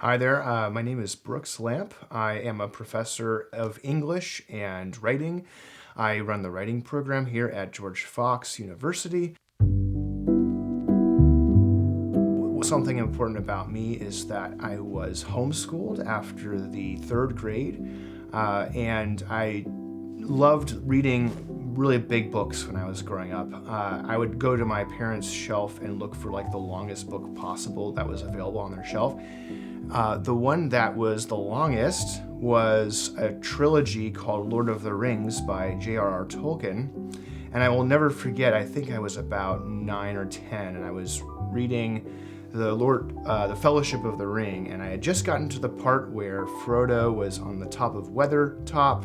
Hi there, my name is Brooks Lampe. I am a professor of English and writing. I run the writing program here at George Fox University. Something important about me is that I was homeschooled after the third grade, and I loved reading really big books when I was growing up. I would go to my parents' shelf and look for like the longest book possible that was available on their shelf. The one that was the longest was a trilogy called Lord of the Rings by J.R.R. Tolkien. And I will never forget, I think I was about 9 or 10, and I was reading the Fellowship of the Ring, and I had just gotten to the part where Frodo was on the top of Weathertop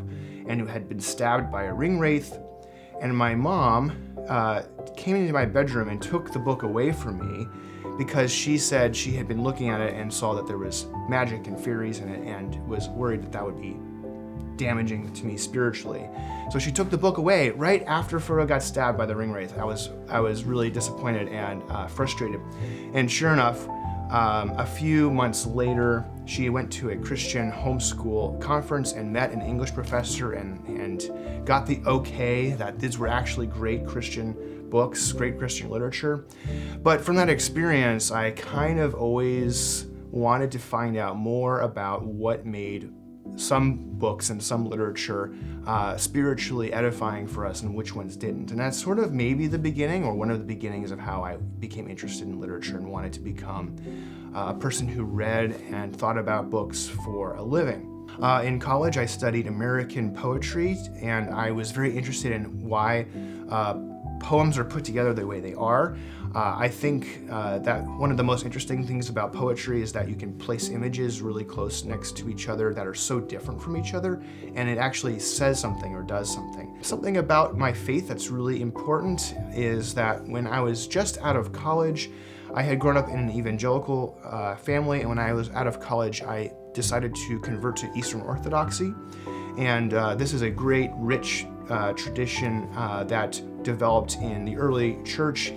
and who had been stabbed by a ring wraith. And my mom came into my bedroom and took the book away from me because she said she had been looking at it and saw that there was magic and fairies in it and was worried that that would be damaging to me spiritually. So she took the book away right after Frodo got stabbed by the ring wraith. I was really disappointed and frustrated. And sure enough, a few months later, she went to a Christian homeschool conference and met an English professor and got the okay that these were actually great Christian books, great Christian literature. But from that experience, I kind of always wanted to find out more about what made some books and some literature spiritually edifying for us and which ones didn't. And that's sort of maybe the beginning or one of the beginnings of how I became interested in literature and wanted to become a person who read and thought about books for a living. In college, I studied American poetry, and I was very interested in why poems are put together the way they are. I think that one of the most interesting things about poetry is that you can place images really close next to each other that are so different from each other, and it actually says something or does something. Something about my faith that's really important is that when I was just out of college, I had grown up in an evangelical family, and when I was out of college, I decided to convert to Eastern Orthodoxy. And this is a great, rich tradition that developed in the early church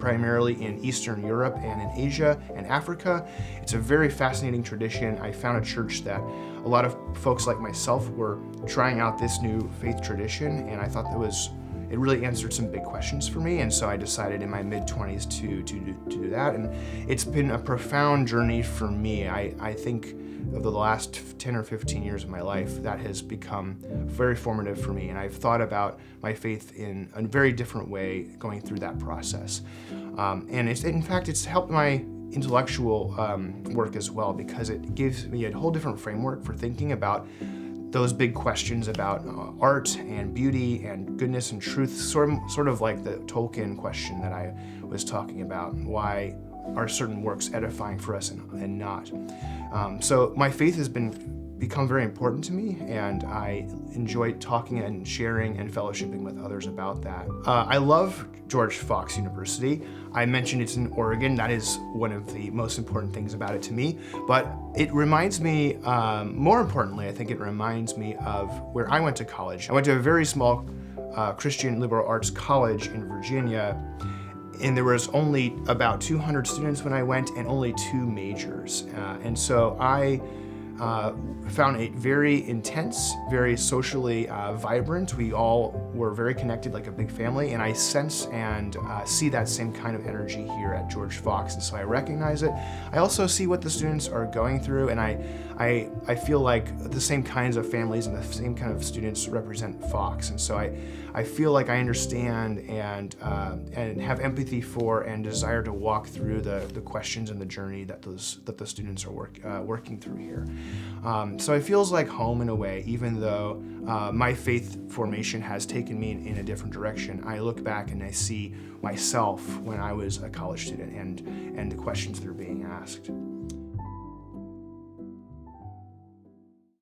primarily in Eastern Europe and in Asia and Africa. It's a very fascinating tradition. I found a church that a lot of folks like myself were trying out this new faith tradition, and I thought it really answered some big questions for me, and so I decided in my mid-20s to do that, and it's been a profound journey for me. I think of the last 10 or 15 years of my life, that has become very formative for me, and I've thought about my faith in a very different way going through that process. And in fact, it's helped my intellectual work as well, because it gives me a whole different framework for thinking about those big questions about art and beauty and goodness and truth, sort of like the Tolkien question that I was talking about. Why are certain works edifying for us and not? So my faith has become very important to me, and I enjoy talking and sharing and fellowshipping with others about that. I love George Fox University. I mentioned it's in Oregon. That is one of the most important things about it to me, but it reminds me, more importantly, I think it reminds me of where I went to college. I went to a very small Christian liberal arts college in Virginia, and there was only about 200 students when I went and only 2 majors. And so I found it very intense, very socially vibrant. We all were very connected like a big family, and I sense and see that same kind of energy here at George Fox, and so I recognize it. I also see what the students are going through, and I feel like the same kinds of families and the same kind of students represent Fox, and so I feel like I understand and have empathy for and desire to walk through the questions and the journey that the students are working through here. So it feels like home in a way, even though my faith formation has taken me in a different direction. I look back and I see myself when I was a college student and the questions that are being asked.